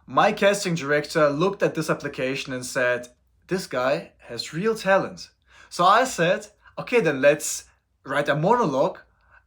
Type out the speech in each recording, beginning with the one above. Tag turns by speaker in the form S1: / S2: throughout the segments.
S1: My casting director looked at this application and said, this guy has real talent. So I said, okay, then let's write a monologue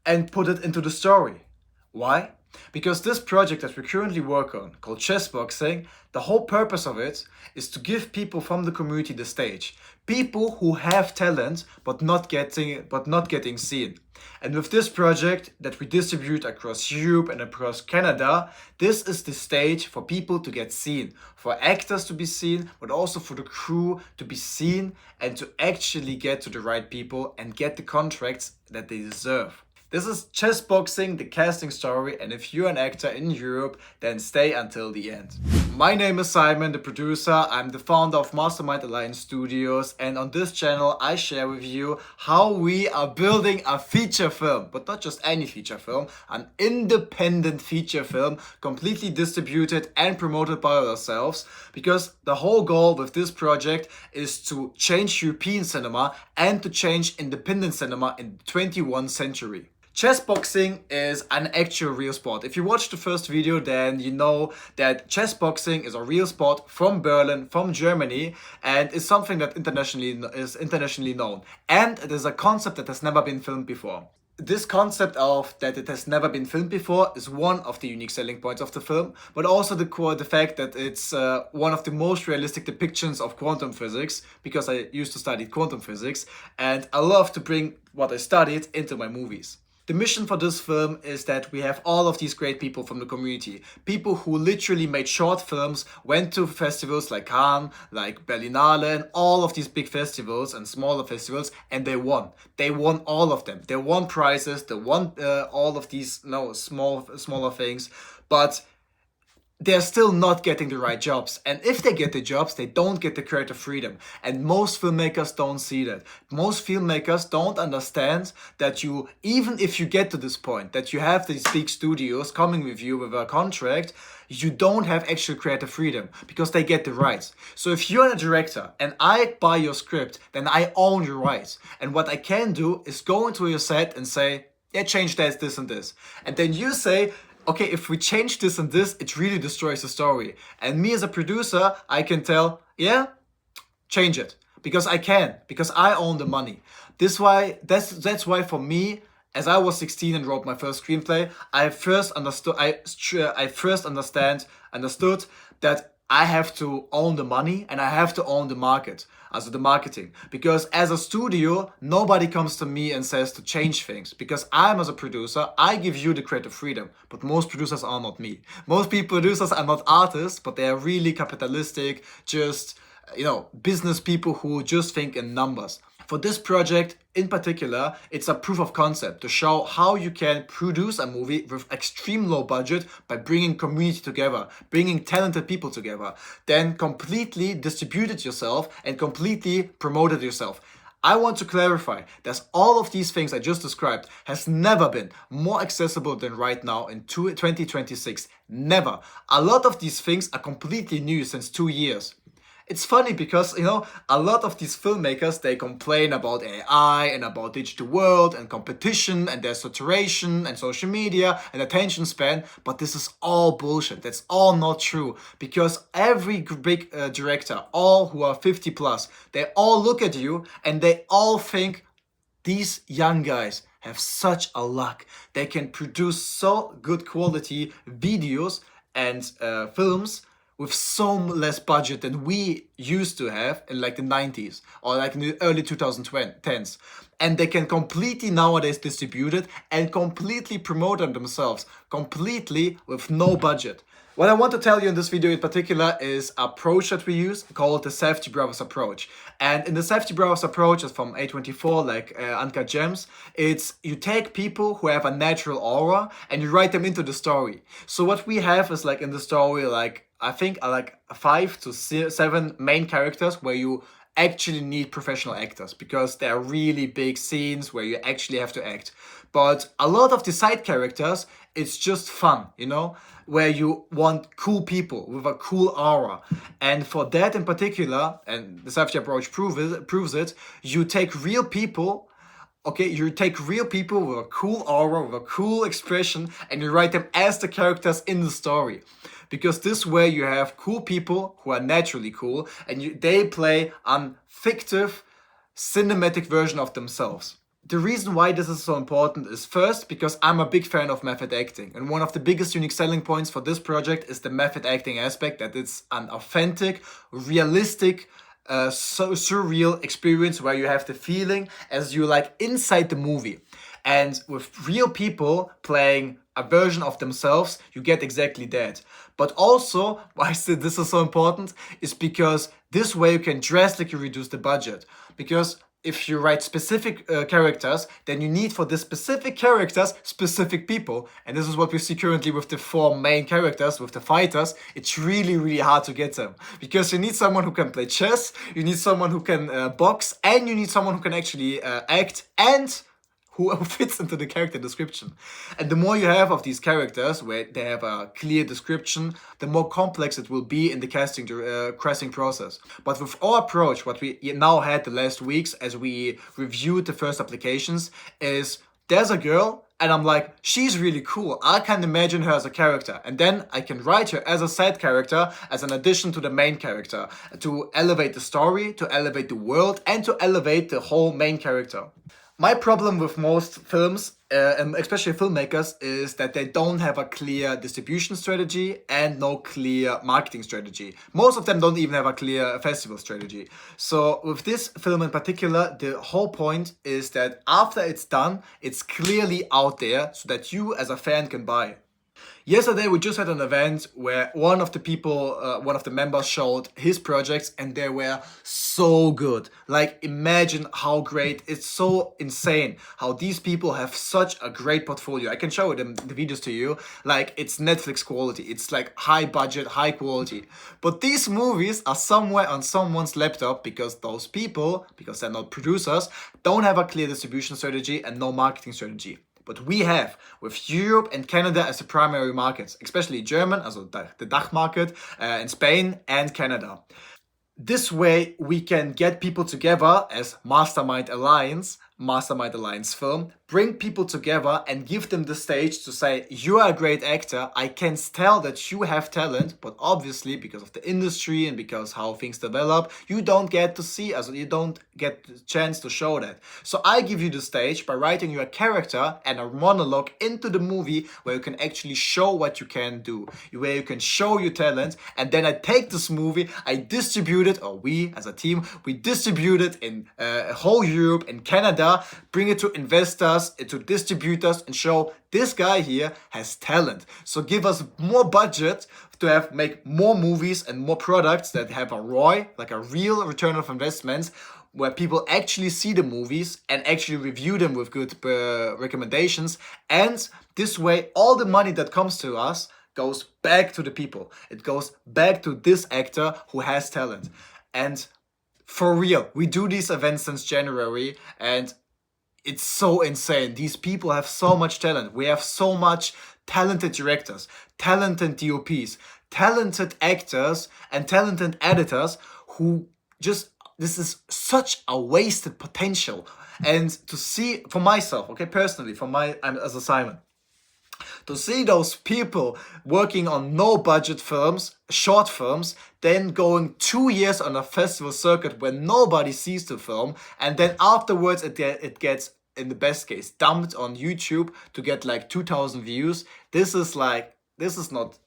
S1: and put it into the story. Why? Because this project that we currently work on, called chess boxing, the whole purpose of it is to give people from the community the stage. People who have talent but not getting seen. And with this project that we distribute across Europe and across Canada, this is the stage for people to get seen, for actors to be seen, but also for the crew to be seen and to actually get to the right people and get the contracts that they deserve. This is Chess Boxing, the casting story, and if you're an actor in Europe, then stay until the end. My name is Simon, the producer. I'm the founder of Mastermind Alliance Studios, and on this channel I share with you how we are building a feature film, but not just any feature film, an independent feature film, completely distributed and promoted by ourselves, because the whole goal with this project is to change European cinema and to change independent cinema in the 21st century. Chess boxing is an actual real sport. If you watched the first video, then you know that chess boxing is a real sport from Berlin, from Germany, and is something that is internationally known. And it is a concept that has never been filmed before. This concept of that it has never been filmed before is one of the unique selling points of the film, but also the fact that it's one of the most realistic depictions of quantum physics, because I used to study quantum physics, and I love to bring what I studied into my movies. The mission for this film is that we have all of these great people from the community. People who literally made short films, went to festivals like Cannes, like Berlinale, and all of these big festivals and smaller festivals, and they won. They won all of them. They won prizes, they won all of these smaller things, but they're still not getting the right jobs. And if they get the jobs, they don't get the creative freedom. And most filmmakers don't see that. Most filmmakers don't understand that you, even if you get to this point, that you have these big studios coming with you with a contract, you don't have actual creative freedom because they get the rights. So if you're a director and I buy your script, then I own your rights. And what I can do is go into your set and say, yeah, change that, this and this. And then you say, okay, if we change this and this, it really destroys the story. And me as a producer, I can tell, yeah, change it. Because I can, because I own the money. That's why for me, as I was 16 and wrote my first screenplay, I first understood that I have to own the money and I have to own the market, also the marketing. Because as a studio, nobody comes to me and says to change things. Because I'm as a producer, I give you the creative freedom. But most producers are not me. Most producers are not artists, but they are really capitalistic, just, business people who just think in numbers. For this project in particular, it's a proof of concept to show how you can produce a movie with extreme low budget by bringing community together, bringing talented people together, then completely distribute it yourself and completely promote it yourself. I want to clarify that all of these things I just described has never been more accessible than right now in 2026. Never. A lot of these things are completely new since 2 years. It's funny because, a lot of these filmmakers, they complain about AI and about digital world and competition and their saturation and social media and attention span, but this is all bullshit. That's all not true, because every big director, all who are 50 plus, they all look at you and they all think these young guys have such a luck. They can produce so good quality videos and films with so less budget than we used to have in like the 90s or like in the early 2010s. And they can completely nowadays distribute it and completely promote them themselves, completely with no budget. What I want to tell you in this video in particular is an approach that we use called the Safdie Brothers approach. And in the Safdie Brothers approach, it's from A24, like Uncut Gems, it's you take people who have a natural aura and you write them into the story. So what we have is like in the story, I think 5 to 7 main characters where you actually need professional actors because there are really big scenes where you actually have to act. But a lot of the side characters, it's just fun, where you want cool people with a cool aura. And for that in particular, and the Safdie approach proves it, you take real people. Okay, you take real people with a cool aura, with a cool expression, and you write them as the characters in the story. because this way you have cool people who are naturally cool, and they play a fictive cinematic version of themselves. The reason why this is so important is first because I'm a big fan of method acting, and one of the biggest unique selling points for this project is the method acting aspect, that it's an authentic, realistic, so surreal experience where you have the feeling as you like inside the movie. And with real people playing a version of themselves, you get exactly that. But also, why this is so important is because this way you can drastically reduce the budget. Because if you write specific characters, then you need for the specific characters specific people. And this is what we see currently with the 4 main characters, with the fighters. It's really, really hard to get them. Because you need someone who can play chess, you need someone who can box, and you need someone who can actually act, and who fits into the character description. And the more you have of these characters where they have a clear description, the more complex it will be in the casting process. But with our approach, what we now had the last weeks as we reviewed the first applications, is there's a girl and I'm like, she's really cool. I can imagine her as a character. And then I can write her as a side character, as an addition to the main character, to elevate the story, to elevate the world, and to elevate the whole main character. My problem with most films, and especially filmmakers, is that they don't have a clear distribution strategy and no clear marketing strategy. Most of them don't even have a clear festival strategy. So with this film in particular, the whole point is that after it's done, it's clearly out there so that you as a fan can buy it. Yesterday we just had an event where one of the members showed his projects and they were so good. Like, imagine how great, it's so insane how these people have such a great portfolio. I can show them the videos to you. Like, it's Netflix quality. It's like high budget, high quality. But these movies are somewhere on someone's laptop because those people, because they're not producers, don't have a clear distribution strategy and no marketing strategy. But we have, with Europe and Canada as the primary markets, especially German, also the DACH market, in Spain and Canada. This way we can get people together as Mastermind Alliance Film, bring people together and give them the stage to say, you are a great actor, I can tell that you have talent, but obviously because of the industry and because how things develop, you don't get to see us, you don't get the chance to show that. So I give you the stage by writing you a character and a monologue into the movie where you can actually show what you can do, where you can show your talent, and then I take this movie, I distribute it, or we as a team, we distribute it in whole Europe and Canada, bring it to investors, to distributors, and show this guy here has talent. So give us more budget to make more movies and more products that have a ROI, like a real return of investments, where people actually see the movies and actually review them with good recommendations. And this way, all the money that comes to us goes back to the people. It goes back to this actor who has talent. And for real, we do these events since January, and it's so insane. These people have so much talent. We have so much talented directors, talented DOPs, talented actors, and talented editors who just, this is such a wasted potential. And to see, for myself, okay, personally, as a Simon, to see those people working on no budget films, short films, then going 2 years on a festival circuit where nobody sees the film, and then afterwards it gets, in the best case, dumped on YouTube to get like 2,000 views. This is not,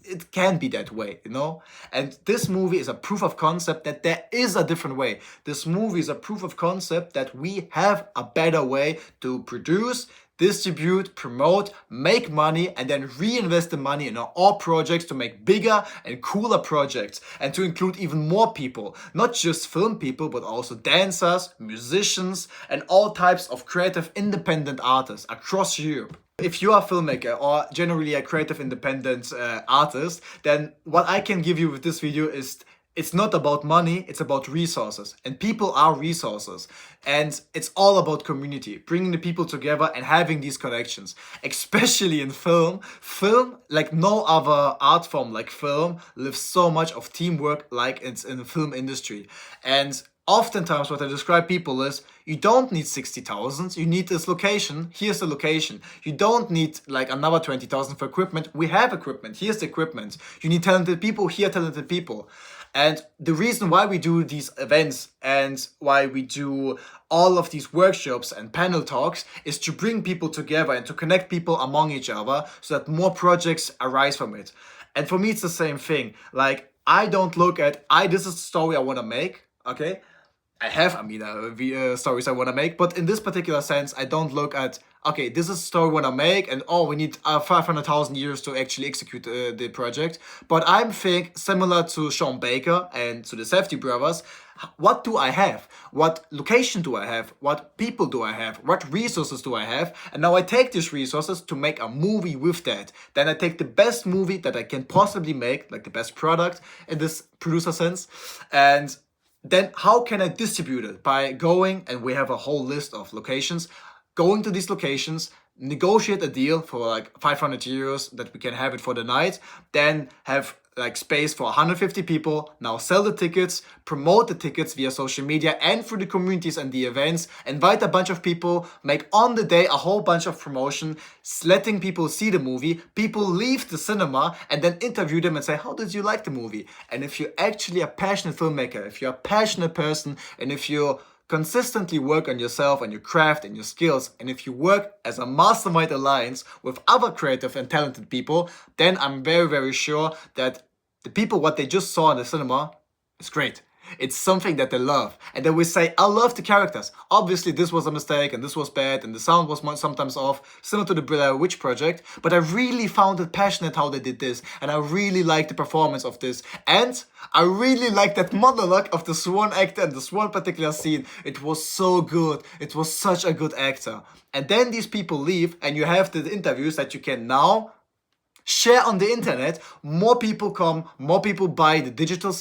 S1: it can't be that way, you know? And this movie is a proof of concept that there is a different way. This movie is a proof of concept that we have a better way to produce, distribute, promote, make money, and then reinvest the money in our projects to make bigger and cooler projects, and to include even more people, not just film people, but also dancers, musicians, and all types of creative independent artists across Europe. If you are a filmmaker or generally a creative independent artist, then what I can give you with this video is, it's not about money, it's about resources. And people are resources. And it's all about community, bringing the people together and having these connections. Especially in film. Film, like no other art form like film, lives so much of teamwork like it's in the film industry. And oftentimes what I describe people is, you don't need 60,000, you need this location, here's the location. You don't need like another 20,000 for equipment, we have equipment, here's the equipment. You need talented people, here are talented people. And the reason why we do these events and why we do all of these workshops and panel talks is to bring people together and to connect people among each other so that more projects arise from it. And for me, it's the same thing. Like, I don't look at, this is the story I want to make, okay? I have, stories I want to make, but in this particular sense, I don't look at, okay, this is a story I want to make, and we need 500,000 years to actually execute the project. But I'm think similar to Sean Baker and to the Safdie brothers. What do I have? What location do I have? What people do I have? What resources do I have? And now I take these resources to make a movie with that. Then I take the best movie that I can possibly make, like the best product in this producer sense, and then how can I distribute it? By going, and we have a whole list of locations, going to these locations, negotiate a deal for like 500 euros that we can have it for the night, then have like space for 150 people, now sell the tickets, promote the tickets via social media and through the communities and the events, invite a bunch of people, make on the day a whole bunch of promotion, letting people see the movie, people leave the cinema and then interview them and say, how did you like the movie? And if you're actually a passionate filmmaker, if you're a passionate person, and if you consistently work on yourself and your craft and your skills, and if you work as a Mastermind Alliance with other creative and talented people, then I'm very, very sure that the people, what they just saw in the cinema is great. It's something that they love. And then we say, I love the characters. Obviously, this was a mistake and this was bad and the sound was sometimes off, similar to the Blair Witch Project. But I really found it passionate how they did this. And I really liked the performance of this. And I really liked that monologue of the swan actor and this one particular scene. It was so good. It was such a good actor. And then these people leave and you have the interviews that you can now share on the internet. More people come, more people buy the digital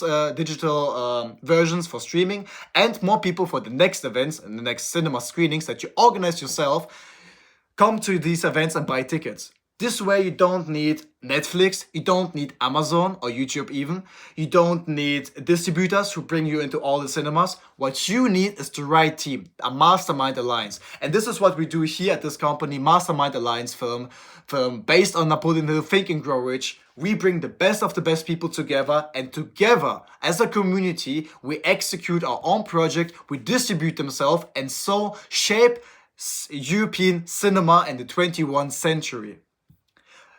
S1: versions for streaming, and more people for the next events and the next cinema screenings that you organize yourself come to these events and buy tickets. This way you don't need Netflix, you don't need Amazon or YouTube even. You don't need distributors who bring you into all the cinemas. What you need is the right team, a Mastermind Alliance. And this is what we do here at this company, Mastermind Alliance Film based on Napoleon Hill, Think and Grow Rich. We bring the best of the best people together, and together as a community, we execute our own project, we distribute themselves, and so shape European cinema in the 21st century.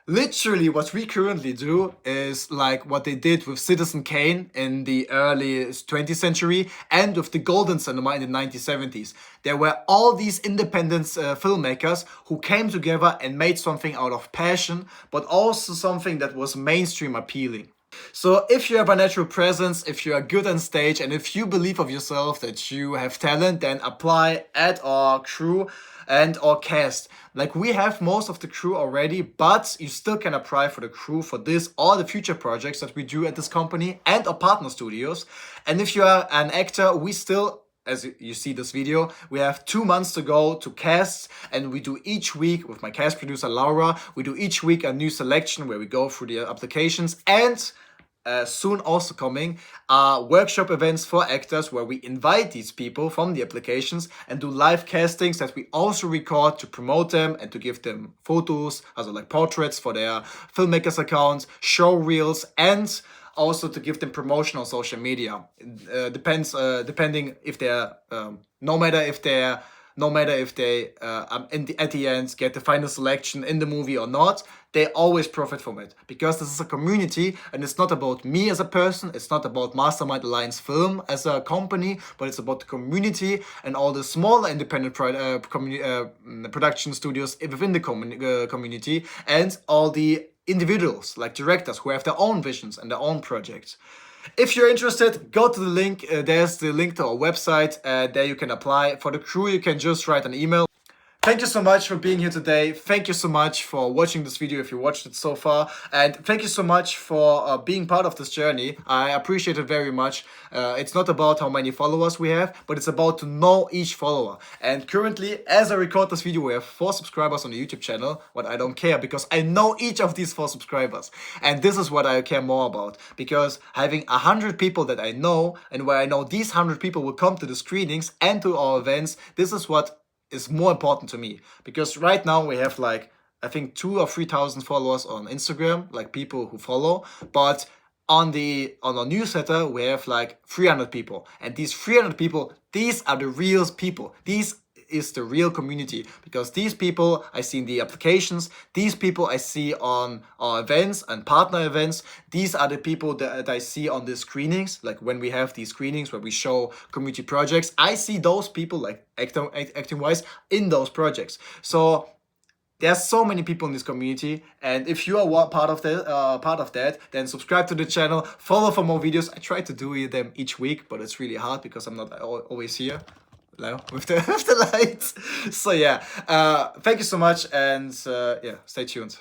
S1: Literally, what we currently do is like what they did with Citizen Kane in the early 20th century and with the Golden Cinema in the 1970s. There were all these independent filmmakers who came together and made something out of passion, but also something that was mainstream appealing. So if you have a natural presence, if you are good on stage, and if you believe of yourself that you have talent, then apply at our crew and our cast. Like, we have most of the crew already, but you still can apply for the crew for this or the future projects that we do at this company and our partner studios. And if you are an actor, we still, as you see this video, we have 2 months to go to casts, and we do each week with my cast producer Laura, we do each week a new selection where we go through the applications, and soon also coming workshop events for actors where we invite these people from the applications and do live castings that we also record to promote them and to give them photos, also like portraits for their filmmakers accounts, show reels, and also to give them promotion on social media. Depending if they're no matter if they at the end get the final selection in the movie or not, they always profit from it, because this is a community and it's not about me as a person, it's not about Mastermind Alliance Film as a company, but it's about the community and all the smaller independent production studios within the community, and all the individuals like directors who have their own visions and their own projects. If you're interested, go to the link. There's the link to our website. There you can apply. For the crew, you can just write an email. Thank you so much for being here today. Thank you so much for watching this video if you watched it so far. And thank you so much for being part of this journey. I appreciate it very much. It's not about how many followers we have, but it's about to know each follower. And currently, as I record this video, we have 4 subscribers on the YouTube channel, but I don't care because I know each of these 4 subscribers. And this is what I care more about, because having 100 people that I know, and where I know these 100 people will come to the screenings and to our events, this is what is more important to me, because right now we have like, I think 2,000 or 3,000 followers on Instagram, like people who follow, but on our newsletter we have like 300 people, and these 300 people, these are the real people. These is the real community, because these people I see in the applications, these people I see on our events and partner events, these are the people that I see on the screenings, like when we have these screenings where we show community projects, I see those people like acting wise in those projects. So there's so many people in this community, and if you are part of that, then subscribe to the channel, follow for more videos. I try to do them each week, but it's really hard because I'm not always here with the lights. So yeah, thank you so much, and yeah, stay tuned.